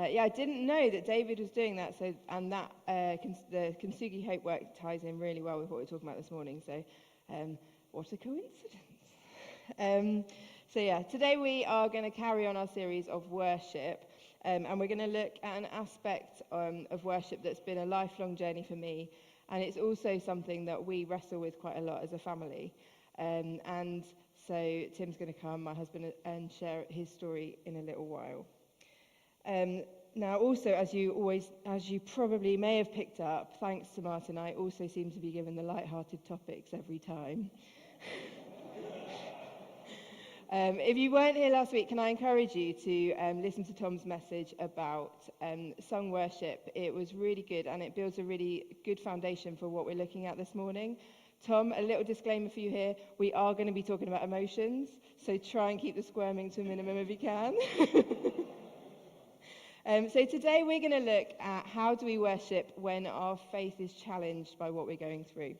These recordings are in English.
I didn't know that David was doing that, and that the Kintsugi Hope work ties in really well with what we're talking about this morning, so what a coincidence. Today we are going to carry on our series of worship, and we're going to look at an aspect of worship that's been a lifelong journey for me, and it's also something that we wrestle with quite a lot as a family. And so Tim's going to come, my husband, and share his story in a little while. Now, also, as you probably may have picked up, thanks to Martin, I also seem to be given the light-hearted topics every time. If you weren't here last week, can I encourage you to listen to Tom's message about sung worship? It was really good, and it builds a really good foundation for what we're looking at this morning. Tom, a little disclaimer for you here. We are going to be talking about emotions, so try and keep the squirming to a minimum if you can. So today we're going to look at how do we worship when our faith is challenged by what we're going through.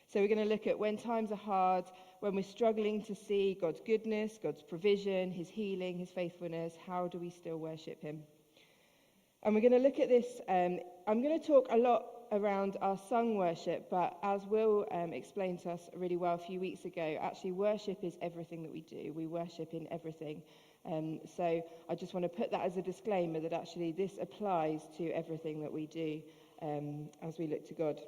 So we're going to look at when times are hard, when we're struggling to see God's goodness, God's provision, his healing, his faithfulness. How do we still worship him? And we're going to look at this. I'm going to talk a lot around our sung worship, but as Will explained to us really well a few weeks ago, actually worship is everything that we do. We worship in everything. So I just want to put that as a disclaimer that actually this applies to everything that we do as we look to God.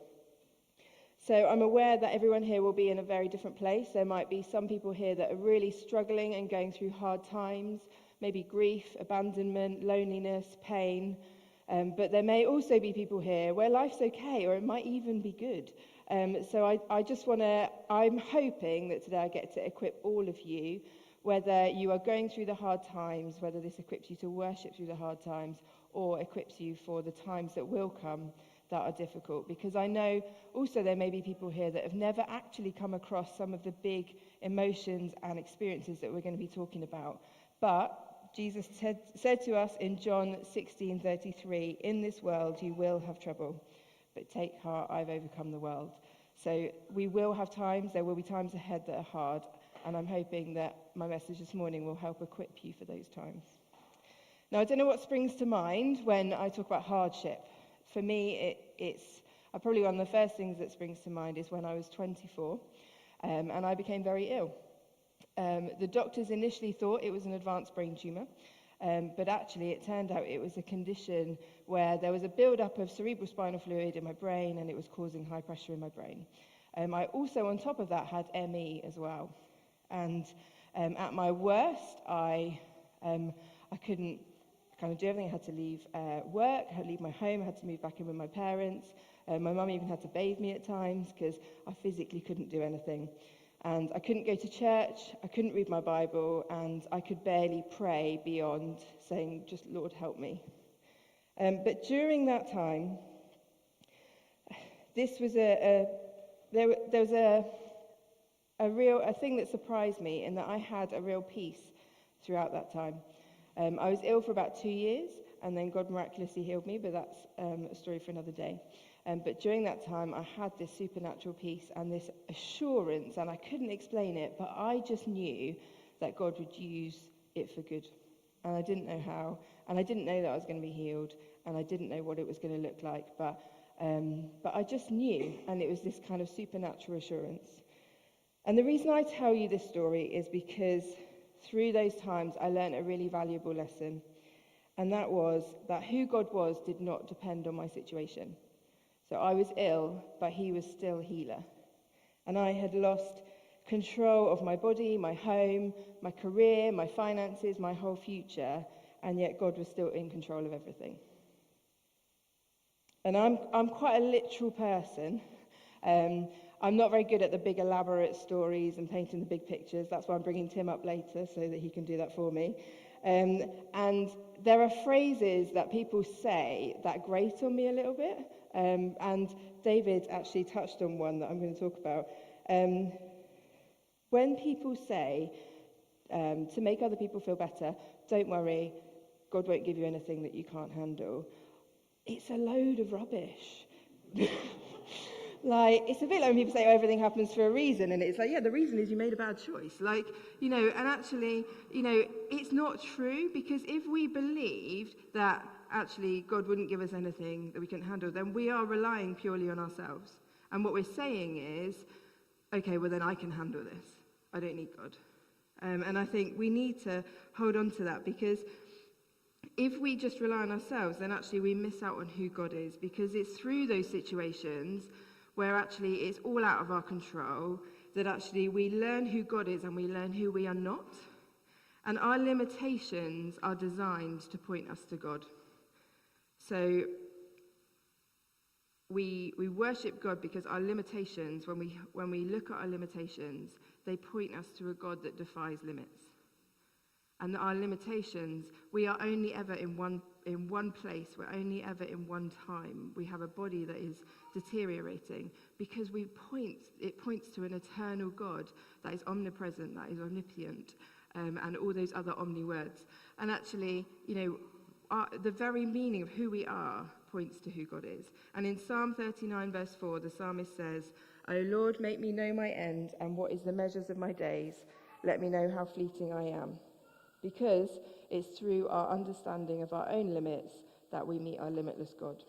So I'm aware that everyone here will be in a very different place. There might be some people here that are really struggling and going through hard times, maybe grief, abandonment, loneliness, pain. But there may also be people here where life's okay, or it might even be good. So I'm hoping that today I get to equip all of you, whether you are going through the hard times, whether this equips you to worship through the hard times, or equips you for the times that will come that are difficult. Because I know also there may be people here that have never actually come across some of the big emotions and experiences that we're going to be talking about. But Jesus said to us in John 16:33, "In this world you will have trouble, but take heart, I've overcome the world." So we will have times, there will be times ahead that are hard, and I'm hoping that my message this morning will help equip you for those times. Now, I don't know what springs to mind when I talk about hardship. For me, it's probably one of the first things that springs to mind is when I was 24, and I became very ill. The doctors initially thought it was an advanced brain tumour, but actually it turned out it was a condition where there was a build-up of cerebrospinal fluid in my brain, and it was causing high pressure in my brain. I also, on top of that, had ME as well. And at my worst, I couldn't kind of do everything. I had to leave work, I had to leave my home, I had to move back in with my parents. My mum even had to bathe me at times because I physically couldn't do anything. And I couldn't go to church, I couldn't read my Bible, and I could barely pray beyond saying, just Lord, help me. But during that time, this was there was a thing that surprised me in that I had a real peace throughout that time. I was ill for about 2 years, and then God miraculously healed me, but that's a story for another day. But during that time, I had this supernatural peace and this assurance, and I couldn't explain it, but I just knew that God would use it for good. And I didn't know how, and I didn't know that I was going to be healed, and I didn't know what it was going to look like, but I just knew, and it was this kind of supernatural assurance. And the reason I tell you this story is because through those times, I learned a really valuable lesson, and that was that who God was did not depend on my situation. So I was ill, but he was still healer. And I had lost control of my body, my home, my career, my finances, my whole future, and yet God was still in control of everything. And I'm quite a literal person. I'm not very good at the big elaborate stories and painting the big pictures. That's why I'm bringing Tim up later so that he can do that for me. And there are phrases that people say that grate on me a little bit. And David actually touched on one that I'm going to talk about. When people say, to make other people feel better, don't worry, God won't give you anything that you can't handle, it's a load of rubbish. Like, it's a bit like when people say, oh, everything happens for a reason, and it's like, yeah, the reason is you made a bad choice. Like, and actually, it's not true, because if we believed that actually God wouldn't give us anything that we couldn't handle, then we are relying purely on ourselves. And what we're saying is, okay, well then I can handle this. I don't need God. And I think we need to hold on to that, because if we just rely on ourselves, then actually we miss out on who God is, because it's through those situations where actually it's all out of our control that actually we learn who God is and we learn who we are not. And our limitations are designed to point us to God. So we worship God because our limitations, when we look at our limitations, they point us to a God that defies limits. And our limitations, we are only ever in one place. We're only ever in one time. We have a body that is deteriorating because it points to an eternal God that is omnipresent, that is omnipotent, and all those other omni words. And actually, the very meaning of who we are points to who God is. And in Psalm 39, verse 4, the psalmist says, "O Lord, make me know my end, and what is the measures of my days. Let me know how fleeting I am." Because it's through our understanding of our own limits that we meet our limitless God.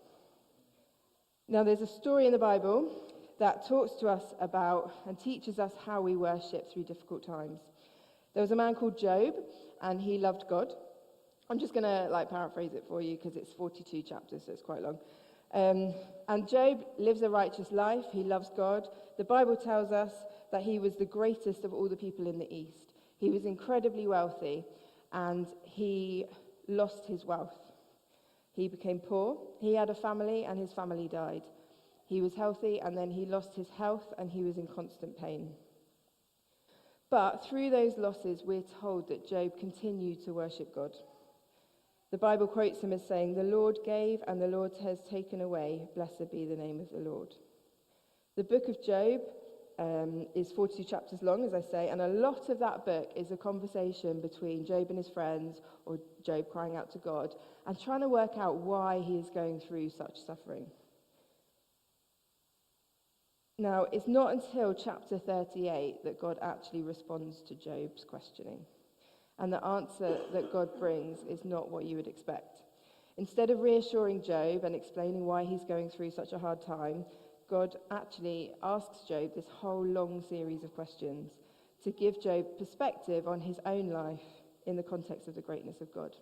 Now, there's a story in the Bible that talks to us about and teaches us how we worship through difficult times. There was a man called Job, and he loved God. I'm just going to paraphrase it for you because it's 42 chapters, so it's quite long. And Job lives a righteous life. He loves God. The Bible tells us that he was the greatest of all the people in the East. He was incredibly wealthy, and he lost his wealth. He became poor. He had a family, and his family died. He was healthy, and then he lost his health, and he was in constant pain. But through those losses, we're told that Job continued to worship God. The Bible quotes him as saying, "The Lord gave, and the Lord has taken away. Blessed be the name of the Lord." The book of Job is 42 chapters long, as I say, and a lot of that book is a conversation between Job and his friends, or Job crying out to God, and trying to work out why he is going through such suffering. Now, it's not until chapter 38 that God actually responds to Job's questioning. And the answer that God brings is not what you would expect. Instead of reassuring Job and explaining why he's going through such a hard time, God actually asks Job this whole long series of questions to give Job perspective on his own life in the context of the greatness of God.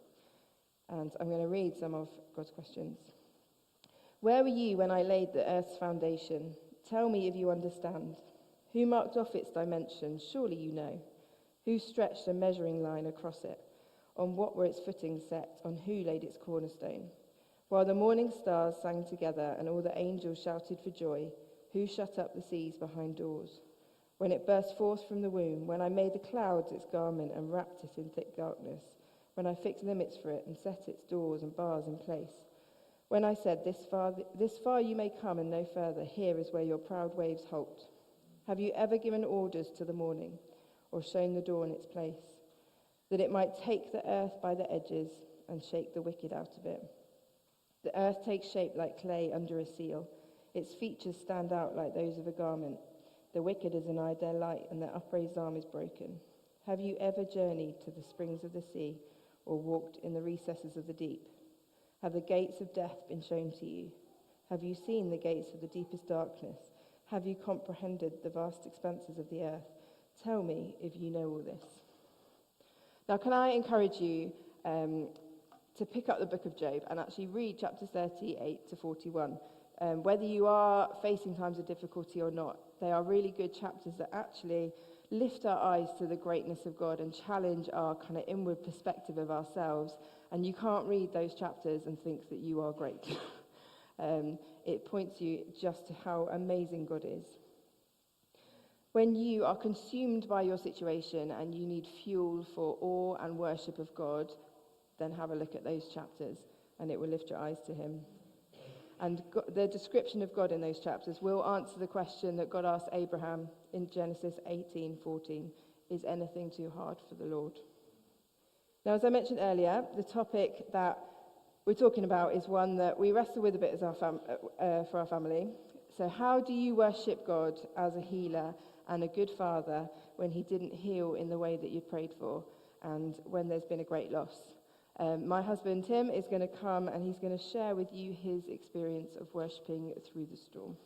And I'm going to read some of God's questions. "Where were you when I laid the earth's foundation? Tell me if you understand. Who marked off its dimensions? Surely you know. Who stretched a measuring line across it? On what were its footings set? On who laid its cornerstone? While the morning stars sang together and all the angels shouted for joy, who shut up the seas behind doors? When it burst forth from the womb, when I made the clouds its garment and wrapped it in thick darkness, when I fixed limits for it and set its doors and bars in place, when I said, this far you may come and no further, here is where your proud waves halt. Have you ever given orders to the morning, or shown the dawn its place, that it might take the earth by the edges and shake the wicked out of it? The earth takes shape like clay under a seal. Its features stand out like those of a garment. The wicked has denied their light, and their upraised arm is broken. Have you ever journeyed to the springs of the sea, or walked in the recesses of the deep? Have the gates of death been shown to you? Have you seen the gates of the deepest darkness? Have you comprehended the vast expanses of the earth? Tell me if you know all this." Now, can I encourage you to pick up the book of Job and actually read chapters 38 to 41. Whether you are facing times of difficulty or not, they are really good chapters that actually lift our eyes to the greatness of God and challenge our kind of inward perspective of ourselves. And you can't read those chapters and think that you are great. It points you just to how amazing God is. When you are consumed by your situation and you need fuel for awe and worship of God, then have a look at those chapters and it will lift your eyes to him. And the description of God in those chapters will answer the question that God asked Abraham in Genesis 18:14. Is anything too hard for the Lord? Now, as I mentioned earlier, the topic that we're talking about is one that we wrestle with a bit as for our family. So how do you worship God as a healer and a good father when he didn't heal in the way that you prayed for and when there's been a great loss? My husband Tim is going to come and he's going to share with you his experience of worshipping through the storm.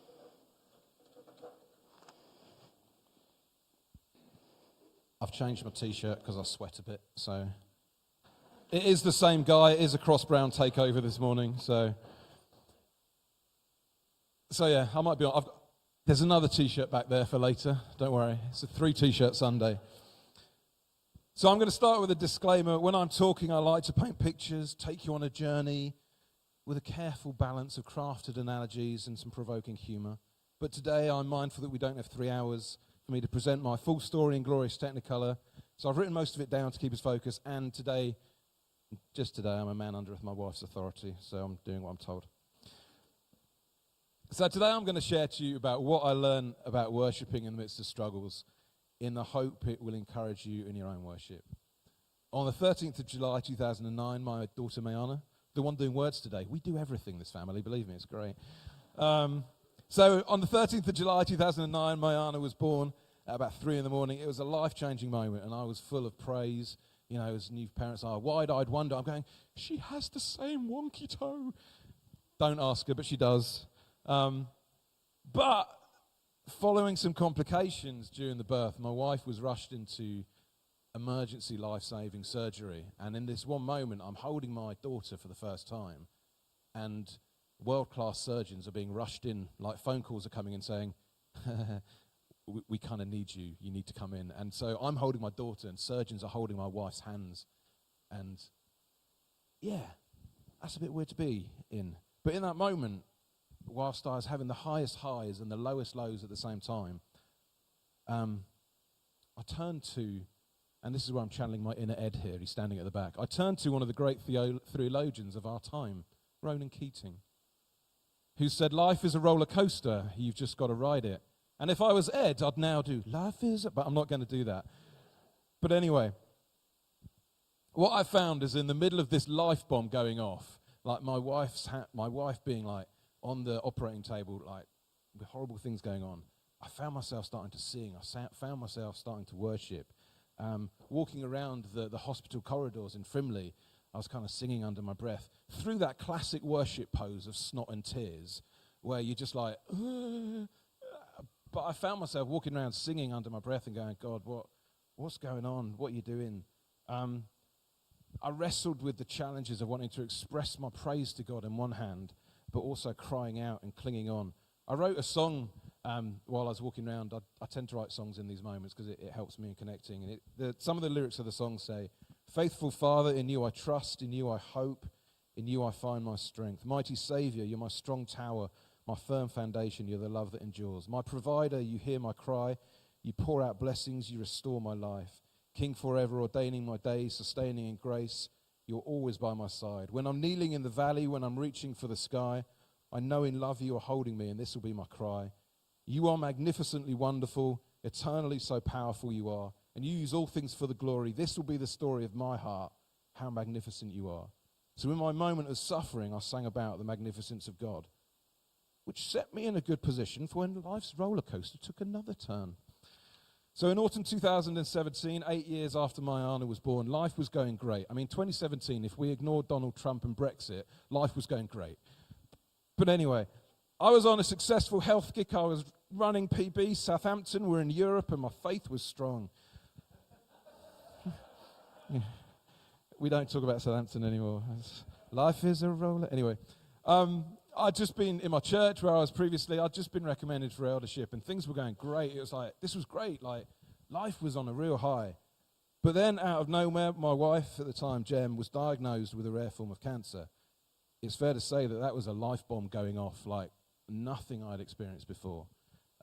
I've changed my t-shirt because I sweat a bit, so it is the same guy. It is a Cross Brown takeover this morning, so yeah, I might be on. There's another t-shirt back there for later. Don't worry, it's a 3 t-shirt Sunday. So I'm going to start with a disclaimer. When I'm talking, I like to paint pictures, take you on a journey with a careful balance of crafted analogies and some provoking humour. But today I'm mindful that we don't have 3 hours for me to present my full story in glorious technicolor. So I've written most of it down to keep us focused. And today, I'm a man under my wife's authority, so I'm doing what I'm told. So today I'm going to share to you about what I learned about worshipping in the midst of struggles, in the hope it will encourage you in your own worship. On the 13th of July 2009, my daughter Mayana, the one doing words today, we do everything, this family, believe me, it's great. So on the 13th of July 2009, Mayana was born at about 3 in the morning. It was a life-changing moment, and I was full of praise. You know, as new parents are, wide-eyed wonder. I'm going, she has the same wonky toe. Don't ask her, but she does. But following some complications during the birth, my wife was rushed into emergency life-saving surgery. And in this one moment, I'm holding my daughter for the first time. And world-class surgeons are being rushed in, like phone calls are coming in saying, we kind of need you. You need to come in. And so I'm holding my daughter, and surgeons are holding my wife's hands. And yeah, that's a bit weird to be in. But in that moment, whilst I was having the highest highs and the lowest lows at the same time, I turned to, and this is where I'm channeling my inner Ed here, he's standing at the back. I turned to one of the great theologians of our time, Ronan Keating, who said, life is a roller coaster, you've just got to ride it. And if I was Ed, I'd now do, life is, but I'm not going to do that. But anyway, what I found is in the middle of this life bomb going off, like my wife being like on the operating table, like with horrible things going on, I found myself starting to sing. I found myself starting to worship. Walking around the hospital corridors in Frimley, I was kind of singing under my breath through that classic worship pose of snot and tears, where you're just like, but I found myself walking around singing under my breath and going, God, what's going on? What are you doing? I wrestled with the challenges of wanting to express my praise to God in one hand, but also crying out and clinging on. I wrote a song while I was walking around. I tend to write songs in these moments because it helps me in connecting. And some of the lyrics of the song say, faithful Father, in you I trust, in you I hope, in you I find my strength. Mighty Saviour, you're my strong tower, my firm foundation, you're the love that endures. My provider, you hear my cry, you pour out blessings, you restore my life. King forever, ordaining my days, sustaining in grace, you're always by my side. When I'm kneeling in the valley, when I'm reaching for the sky, I know in love you are holding me, and this will be my cry. You are magnificently wonderful, eternally so powerful you are, and you use all things for the glory. This will be the story of my heart, how magnificent you are. So in my moment of suffering, I sang about the magnificence of God, which set me in a good position for when life's roller coaster took another turn. So in autumn 2017, 8 years after Mayana was born, life was going great. I mean, 2017, if we ignored Donald Trump and Brexit, life was going great. But anyway, I was on a successful health kick. I was running PB, Southampton, we're in Europe, and my faith was strong. We don't talk about Southampton anymore. Life is a roller. Anyway, I'd just been in my church where I was previously. I'd just been recommended for eldership, and things were going great. It was like, this was great. Like, life was on a real high. But then, out of nowhere, my wife at the time, Jem, was diagnosed with a rare form of cancer. It's fair to say that was a life bomb going off like nothing I'd experienced before.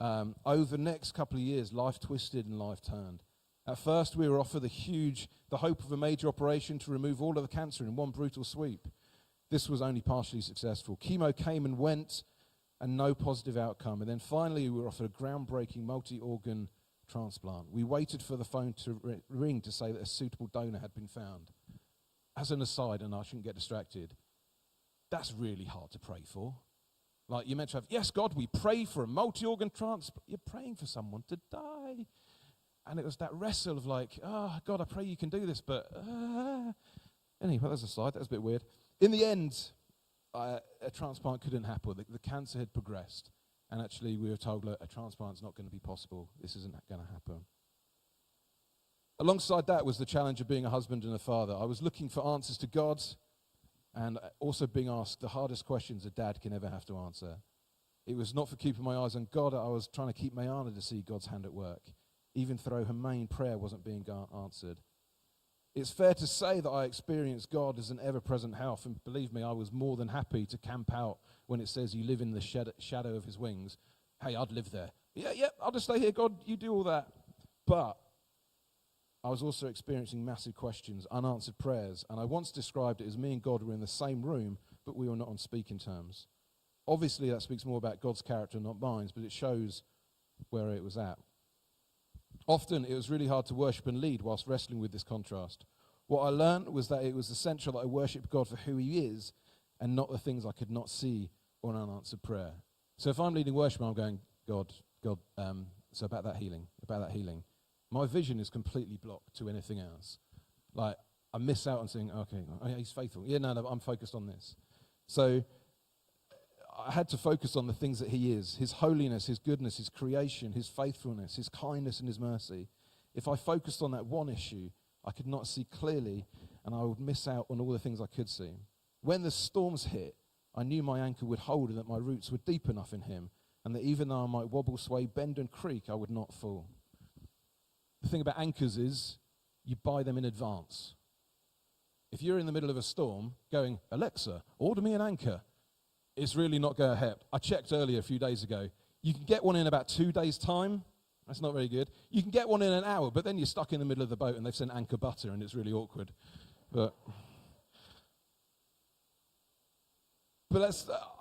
Over the next couple of years, life twisted and life turned. At first, we were offered the hope of a major operation to remove all of the cancer in one brutal sweep. This was only partially successful. Chemo came and went, and no positive outcome. And then finally, we were offered a groundbreaking multi-organ transplant. We waited for the phone to ring to say that a suitable donor had been found. As an aside, and I shouldn't get distracted, that's really hard to pray for. Like, you're meant to have, yes, God, we pray for a multi-organ transplant. You're praying for someone to die. And it was that wrestle of like, oh, God, I pray you can do this, but Anyway, that's a slide. That's a bit weird. In the end, a transplant couldn't happen. The cancer had progressed. And actually, we were told, look, a transplant's not going to be possible. This isn't going to happen. Alongside that was the challenge of being a husband and a father. I was looking for answers to God and also being asked the hardest questions a dad can ever have to answer. It was not for keeping my eyes on God. I was trying to keep Mayana to see God's hand at work, even though her main prayer wasn't being answered. It's fair to say that I experienced God as an ever-present help, and believe me, I was more than happy to camp out when it says you live in the shadow of his wings. Hey, I'd live there. Yeah, I'll just stay here, God, you do all that. But I was also experiencing massive questions, unanswered prayers, and I once described it as me and God were in the same room, but we were not on speaking terms. Obviously, that speaks more about God's character, not mine, but it shows where it was at. Often, it was really hard to worship and lead whilst wrestling with this contrast. What I learned was that it was essential that I worship God for who he is and not the things I could not see or an unanswered prayer. So if I'm leading worship, I'm going, God, so about that healing. My vision is completely blocked to anything else. Like, I miss out on saying, okay, oh, yeah, he's faithful. Yeah, no, I'm focused on this. So I had to focus on the things that he is, his holiness, his goodness, his creation, his faithfulness, his kindness and his mercy. If I focused on that one issue, I could not see clearly, and I would miss out on all the things I could see. When the storms hit, I knew my anchor would hold and that my roots were deep enough in him, and that even though I might wobble, sway, bend and creak, I would not fall. The thing about anchors is you buy them in advance. If you're in the middle of a storm going, Alexa, order me an anchor, it's really not going to help. I checked earlier a few days ago. You can get one in about 2 days' time. That's not very good. You can get one in an hour, but then you're stuck in the middle of the boat and they've sent anchor butter and it's really awkward. But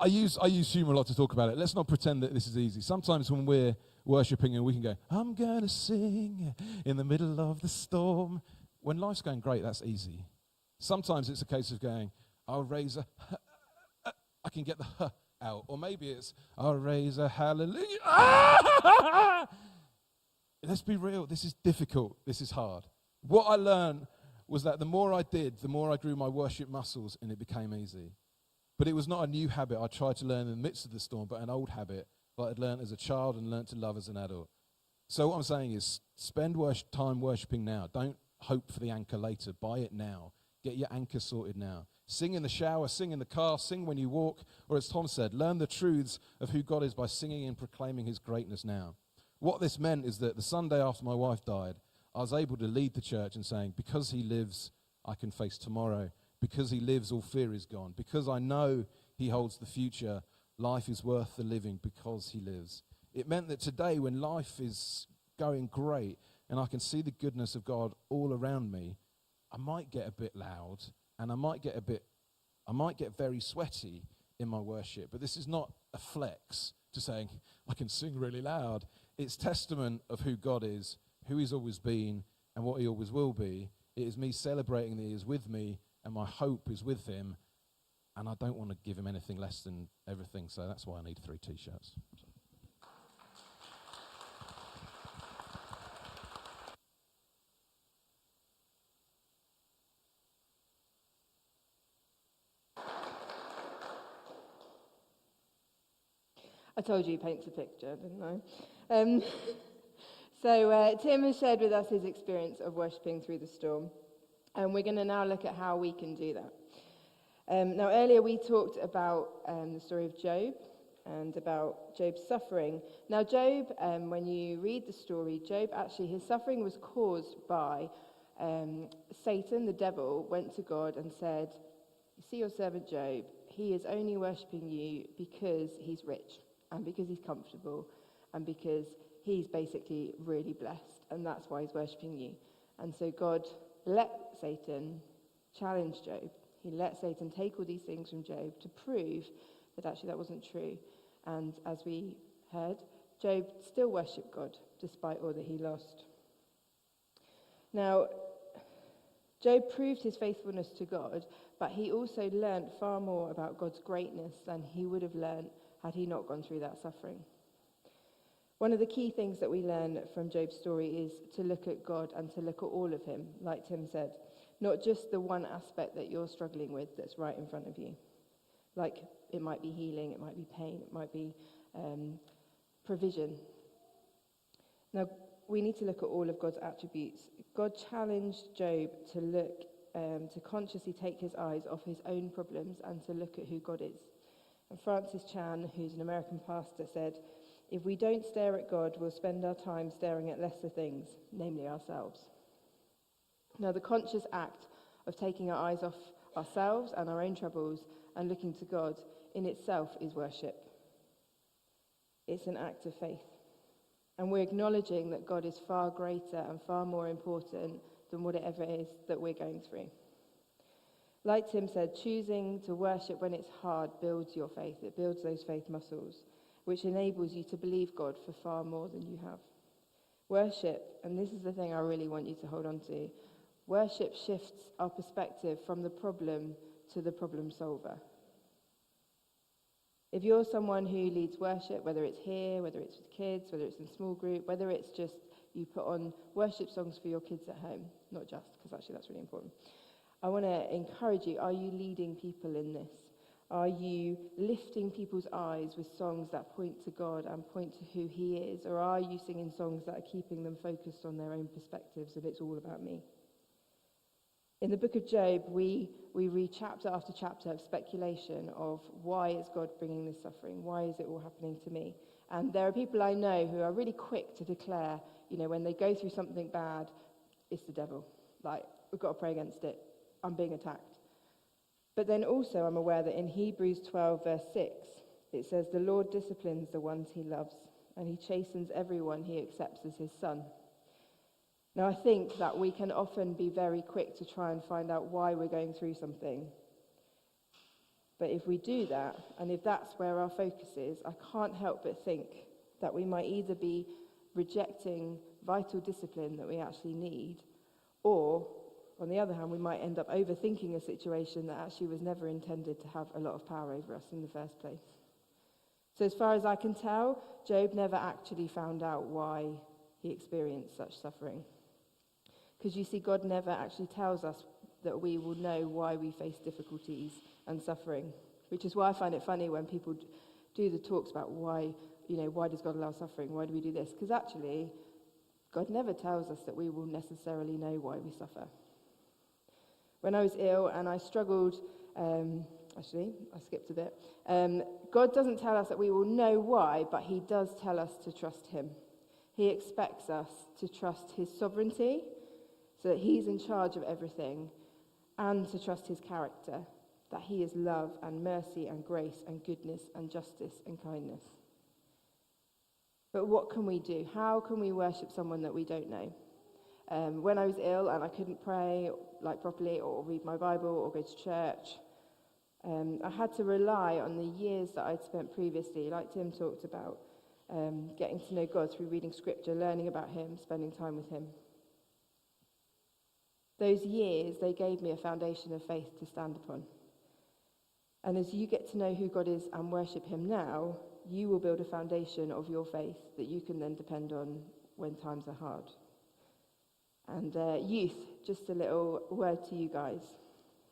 I use humor a lot to talk about it. Let's not pretend that this is easy. Sometimes when we're worshipping and we can go, I'm going to sing in the middle of the storm. When life's going great, that's easy. Sometimes it's a case of going, I'll raise I can get the out. Or maybe it's, I'll raise a hallelujah. Let's be real. This is difficult. This is hard. What I learned was that the more I did, the more I grew my worship muscles and it became easy. But it was not a new habit I tried to learn in the midst of the storm, but an old habit that I'd learned as a child and learned to love as an adult. So what I'm saying is spend time worshiping now. Don't hope for the anchor later. Buy it now. Get your anchor sorted now. Sing in the shower, sing in the car, sing when you walk, or as Tom said, learn the truths of who God is by singing and proclaiming his greatness now. What this meant is that the Sunday after my wife died, I was able to lead the church in saying, because he lives, I can face tomorrow. Because he lives, all fear is gone. Because I know he holds the future, life is worth the living because he lives. It meant that today, when life is going great and I can see the goodness of God all around me, I might get a bit loud and I might get very sweaty in my worship. But this is not a flex to saying, I can sing really loud. It's testament of who God is, who he's always been, and what he always will be. It is me celebrating that he is with me, and my hope is with him, and I don't want to give him anything less than everything, so that's why I need 3 T-shirts. I told you he paints a picture, didn't I? Tim has shared with us his experience of worshipping through the storm, and we're going to now look at how we can do that. Now, earlier we talked about the story of Job and about Job's suffering. Now, Job, when you read the story, Job actually, his suffering was caused by Satan, the devil, went to God and said, you see your servant Job, he is only worshipping you because he's rich and because he's comfortable and because he's basically really blessed, and that's why he's worshipping you. And so God let Satan challenge Job. He let Satan take all these things from Job to prove that actually that wasn't true. And as we heard, Job still worshipped God despite all that he lost. Now, Job proved his faithfulness to God, but he also learned far more about God's greatness than he would have learned had he not gone through that suffering. One of the key things that we learn from Job's story is to look at God and to look at all of him, like Tim said. not just the one aspect that you're struggling with that's right in front of you. Like, it might be healing, it might be pain, it might be provision. Now, we need to look at all of God's attributes. God challenged Job to look, to consciously take his eyes off his own problems and to look at who God is. And Francis Chan, who's an American pastor, said, "If we don't stare at God, we'll spend our time staring at lesser things, namely ourselves." Now, the conscious act of taking our eyes off ourselves and our own troubles and looking to God in itself is worship. It's an act of faith. And we're acknowledging that God is far greater and far more important than whatever it is that we're going through. Like Tim said, choosing to worship when it's hard builds your faith. It builds those faith muscles, which enables you to believe God for far more than you have. Worship, and this is the thing I really want you to hold on to, worship shifts our perspective from the problem to the problem solver. If you're someone who leads worship, whether it's here, whether it's with kids, whether it's in small group, whether it's just you put on worship songs for your kids at home, not just, because actually that's really important. I want to encourage you, are you leading people in this? Are you lifting people's eyes with songs that point to God and point to who he is? Or are you singing songs that are keeping them focused on their own perspectives and it's all about me? In the book of Job, we read chapter after chapter of speculation of why is God bringing this suffering? Why is it all happening to me? And there are people I know who are really quick to declare, when they go through something bad, it's the devil. Like, we've got to pray against it. I'm being attacked. But then also I'm aware that in Hebrews 12, verse 6, it says, "The Lord disciplines the ones he loves, and he chastens everyone he accepts as his son." Now, I think that we can often be very quick to try and find out why we're going through something. But if we do that, and if that's where our focus is, I can't help but think that we might either be rejecting vital discipline that we actually need, or, on the other hand, we might end up overthinking a situation that actually was never intended to have a lot of power over us in the first place. So as far as I can tell, Job never actually found out why he experienced such suffering. Because you see, God never actually tells us that we will know why we face difficulties and suffering, which is why I find it funny when people do the talks about why does God allow suffering? Why do we do this? Because actually, God never tells us that we will necessarily know why we suffer. When I was ill and I struggled, actually, I skipped a bit. God doesn't tell us that we will know why, but he does tell us to trust him. He expects us to trust his sovereignty, so that he's in charge of everything, and to trust his character, that he is love and mercy and grace and goodness and justice and kindness. But what can we do? How can we worship someone that we don't know? When I was ill and I couldn't pray properly or read my Bible or go to church, I had to rely on the years that I'd spent previously, like Tim talked about, getting to know God through reading scripture, learning about him, spending time with him. Those years, they gave me a foundation of faith to stand upon. And as you get to know who God is and worship him now, you will build a foundation of your faith that you can then depend on when times are hard. And youth, just a little word to you guys.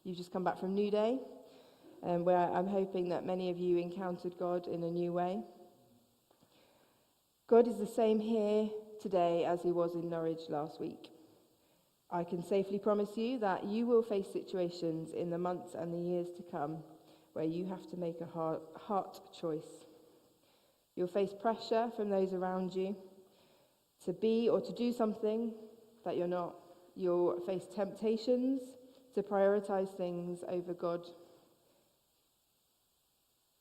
You've just come back from New Day, where I'm hoping that many of you encountered God in a new way. God is the same here today as he was in Norwich last week. I can safely promise you that you will face situations in the months and the years to come where you have to make a heart choice. You'll face pressure from those around you to be or to do something that you're not. You'll face temptations to prioritize things over God.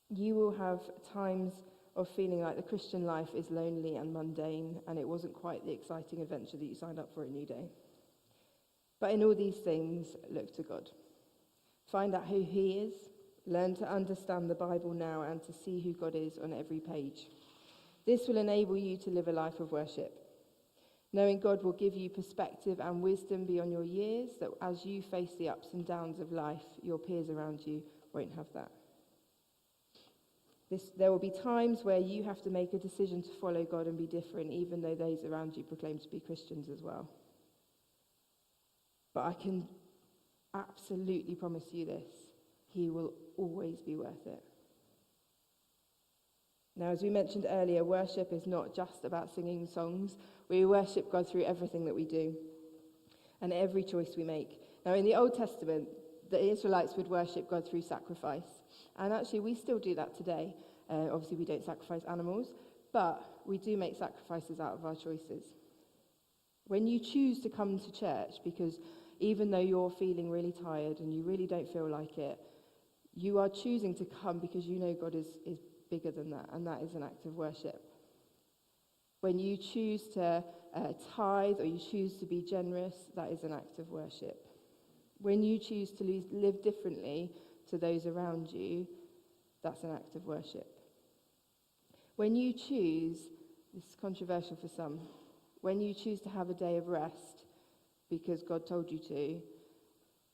You will have times of feeling like the Christian life is lonely and mundane, and it wasn't quite the exciting adventure that you signed up for a New Day. But in all these things, look to God. Find out who he is. Learn to understand the Bible now and to see who God is on every page. This will enable you to live a life of worship. Knowing God will give you perspective and wisdom beyond your years, that as you face the ups and downs of life, your peers around you won't have that. There will be times where you have to make a decision to follow God and be different, even though those around you proclaim to be Christians as well. But I can absolutely promise you this, he will always be worth it. Now, as we mentioned earlier, worship is not just about singing songs. We worship God through everything that we do and every choice we make. Now, in the Old Testament, the Israelites would worship God through sacrifice. And actually, we still do that today. Obviously, we don't sacrifice animals, but we do make sacrifices out of our choices. When you choose to come to church, because even though you're feeling really tired and you really don't feel like it, you are choosing to come because you know God is bigger than that, and that is an act of worship. When you choose to tithe or you choose to be generous, that is an act of worship. When you choose to live differently to those around you, that's an act of worship. When you choose, this is controversial for some, when you choose to have a day of rest because God told you to,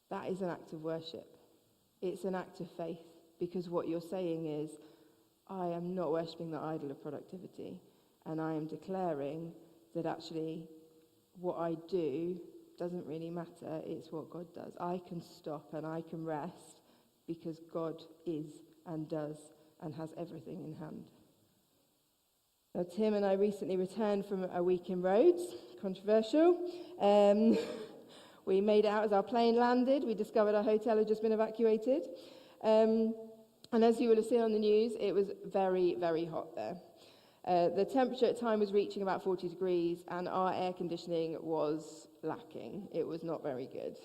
that is an act of worship. It's an act of faith, because what you're saying is, I am not worshipping the idol of productivity, and I am declaring that actually what I do doesn't really matter, it's what God does. I can stop and I can rest because God is and does and has everything in hand. Now, Tim and I recently returned from a week in Rhodes, controversial. We made it out as our plane landed. We discovered our hotel had just been evacuated. And as you will have seen on the news, it was very, very hot there. The temperature at the time was reaching about 40 degrees, and our air conditioning was lacking. It was not very good.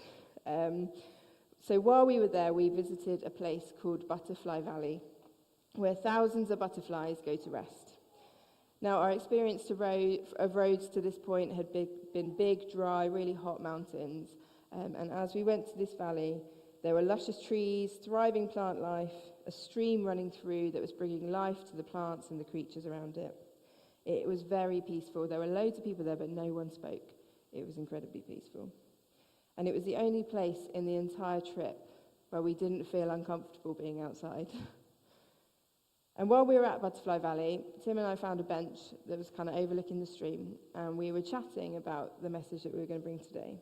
So while we were there, we visited a place called Butterfly Valley, where thousands of butterflies go to rest. Now, our experience of Rhodes to this point had been big, dry, really hot mountains. And as we went to this valley, there were luscious trees, thriving plant life, a stream running through that was bringing life to the plants and the creatures around it. It was very peaceful. There were loads of people there, but no one spoke. It was incredibly peaceful. And it was the only place in the entire trip where we didn't feel uncomfortable being outside. And while we were at Butterfly Valley, Tim and I found a bench that was kind of overlooking the stream, and we were chatting about the message that we were going to bring today.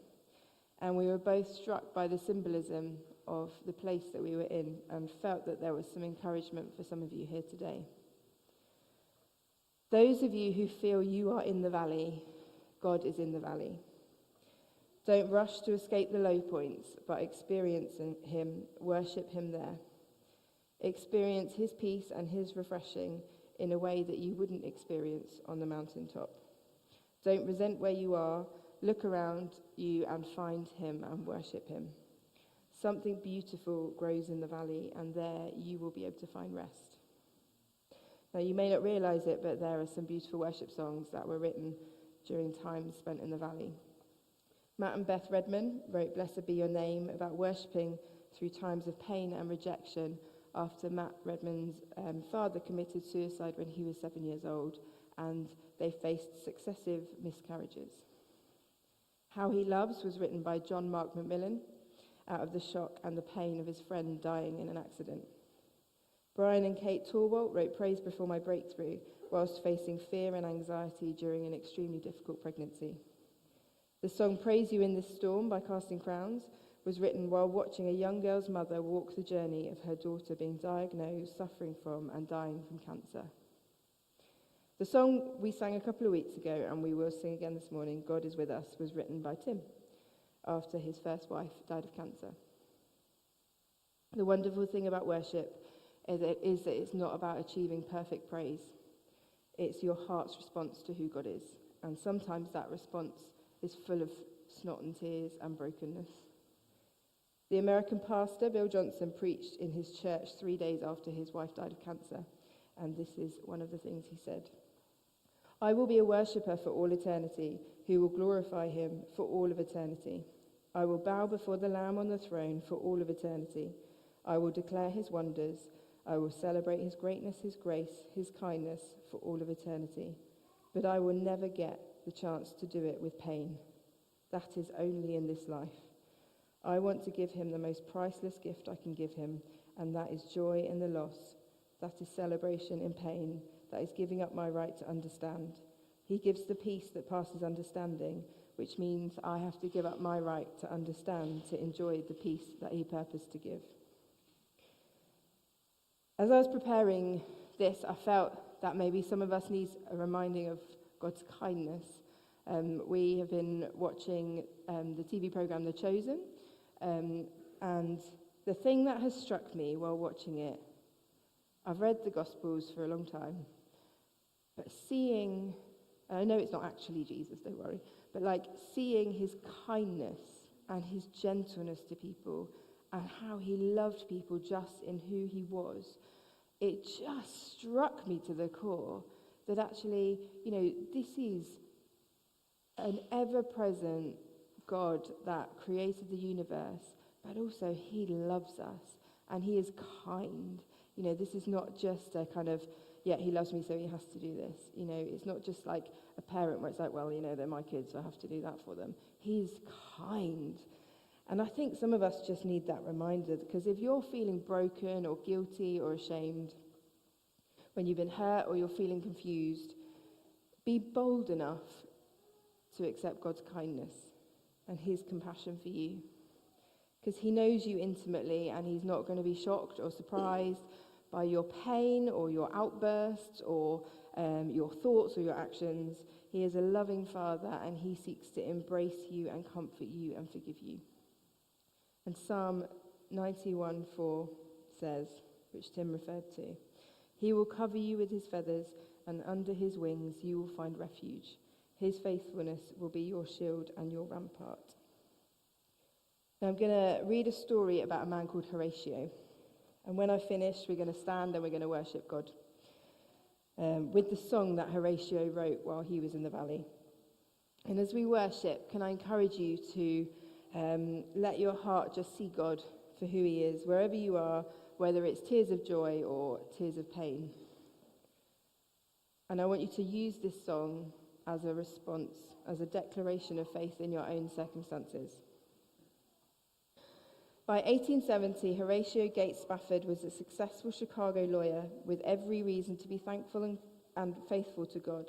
And we were both struck by the symbolism of the place that we were in and felt that there was some encouragement for some of you here today. Those of you who feel you are in the valley, God is in the valley. Don't rush to escape the low points, but experience him, worship him there. Experience his peace and his refreshing in a way that you wouldn't experience on the mountaintop. Don't resent where you are. Look around you and find him and worship him. Something beautiful grows in the valley, and there you will be able to find rest. Now, you may not realize it, but there are some beautiful worship songs that were written during times spent in the valley. Matt and Beth Redman wrote Blessed Be Your Name about worshipping through times of pain and rejection after Matt Redman's father committed suicide when he was 7 years old, and they faced successive miscarriages. How He Loves was written by John Mark Macmillan out of the shock and the pain of his friend dying in an accident. Brian and Kate Torwalt wrote Praise Before My Breakthrough whilst facing fear and anxiety during an extremely difficult pregnancy. The song Praise You in This Storm by Casting Crowns was written while watching a young girl's mother walk the journey of her daughter being diagnosed, suffering from, and dying from cancer. The song we sang a couple of weeks ago, and we will sing again this morning, God Is With Us, was written by Tim after his first wife died of cancer. The wonderful thing about worship is that it's not about achieving perfect praise. It's your heart's response to who God is. And sometimes that response is full of snot and tears and brokenness. The American pastor, Bill Johnson, preached in his church 3 days after his wife died of cancer. And this is one of the things he said. I will be a worshipper for all eternity, who will glorify him for all of eternity. I will bow before the Lamb on the throne for all of eternity. I will declare his wonders. I will celebrate his greatness, his grace, his kindness for all of eternity. But I will never get the chance to do it with pain. That is only in this life. I want to give him the most priceless gift I can give him, and that is joy in the loss. That is celebration in pain. That is giving up my right to understand. He gives the peace that passes understanding which means I have to give up my right to understand, to enjoy the peace that he purposed to give. As I was preparing this, I felt that maybe some of us need a reminding of God's kindness. We have been watching the TV program The Chosen, and the thing that has struck me while watching it, I've read the Gospels for a long time, but seeing, and I know it's not actually Jesus, don't worry, but like seeing his kindness and his gentleness to people and how he loved people just in who he was, it just struck me to the core that actually, this is an ever-present God that created the universe, but also he loves us and he is kind. This is not just a kind of, he loves me so he has to do this. It's not just like a parent where it's like, well, they're my kids, so I have to do that for them. He's kind. And I think some of us just need that reminder, because if you're feeling broken or guilty or ashamed, when you've been hurt or you're feeling confused, be bold enough to accept God's kindness and his compassion for you. Because he knows you intimately and he's not going to be shocked or surprised by your pain or your outbursts or your thoughts or your actions. He is a loving Father and he seeks to embrace you and comfort you and forgive you. And Psalm 91:4 says, which Tim referred to, he will cover you with his feathers and under his wings you will find refuge. His faithfulness will be your shield and your rampart. Now I'm going to read a story about a man called Horatio. And when I finish, we're going to stand and we're going to worship God with the song that Horatio wrote while he was in the valley. And as we worship, can I encourage you to let your heart just see God for who he is, wherever you are, whether it's tears of joy or tears of pain. And I want you to use this song as a response, as a declaration of faith in your own circumstances. By 1870, Horatio Gates Spafford was a successful Chicago lawyer with every reason to be thankful and faithful to God.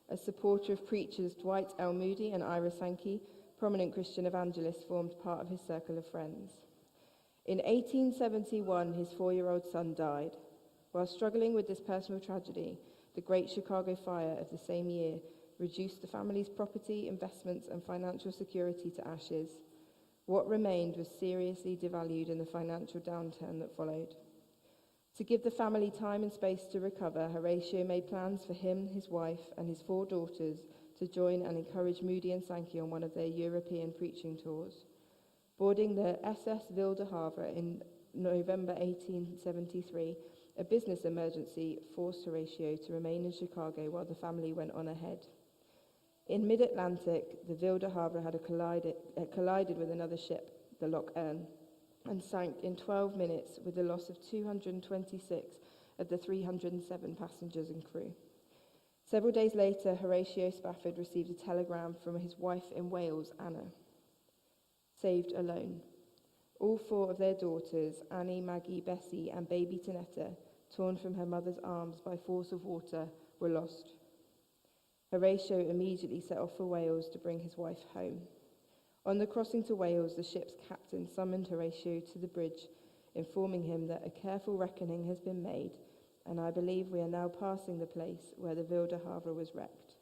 A supporter of preachers Dwight L. Moody and Ira Sankey, prominent Christian evangelists, formed part of his circle of friends. In 1871, his 4-year-old son died. While struggling with this personal tragedy, the Great Chicago Fire of the same year reduced the family's property, investments, and financial security to ashes. What remained was seriously devalued in the financial downturn that followed. To give the family time and space to recover, Horatio made plans for him, his wife, and his 4 daughters to join and encourage Moody and Sankey on one of their European preaching tours. Boarding the SS Wilde Havre in November 1873, a business emergency forced Horatio to remain in Chicago while the family went on ahead. In mid-Atlantic, the Wilde Havre had collided with another ship, the Loch Earn, and sank in 12 minutes with the loss of 226 of the 307 passengers and crew. Several days later, Horatio Spafford received a telegram from his wife in Wales, Anna. Saved alone. All 4 of their daughters, Annie, Maggie, Bessie, and baby Tanetta, torn from her mother's arms by force of water, were lost. Horatio immediately set off for Wales to bring his wife home. On the crossing to Wales, the ship's captain summoned Horatio to the bridge, informing him that a careful reckoning has been made, and I believe we are now passing the place where the Wilde Havre was wrecked.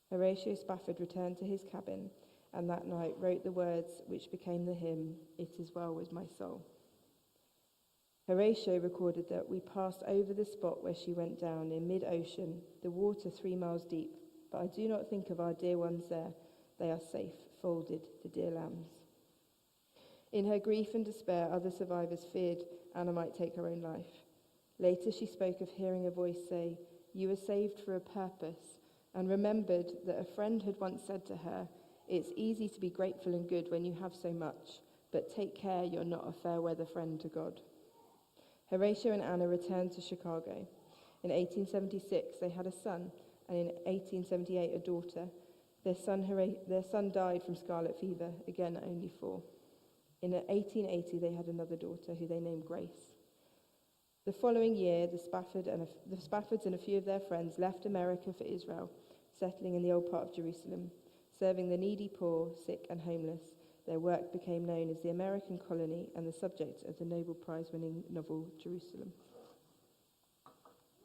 Horatio Spafford returned to his cabin, and that night wrote the words which became the hymn, It Is Well With My Soul. Horatio recorded that we passed over the spot where she went down in mid-ocean, the water 3 miles deep, but I do not think of our dear ones there. They are safe, folded, the dear lambs. In her grief and despair, other survivors feared Anna might take her own life. Later she spoke of hearing a voice say, "You were saved for a purpose," and remembered that a friend had once said to her, "It's easy to be grateful and good when you have so much, but take care you're not a fair-weather friend to God." Horatio and Anna returned to Chicago. In 1876, they had a son, and in 1878, a daughter. Their son died from scarlet fever, again only 4. In 1880, they had another daughter, who they named Grace. The following year, the Spaffords and a few of their friends left America for Israel, settling in the old part of Jerusalem. Serving the needy, poor, sick and homeless, their work became known as the American Colony and the subject of the Nobel Prize-winning novel Jerusalem.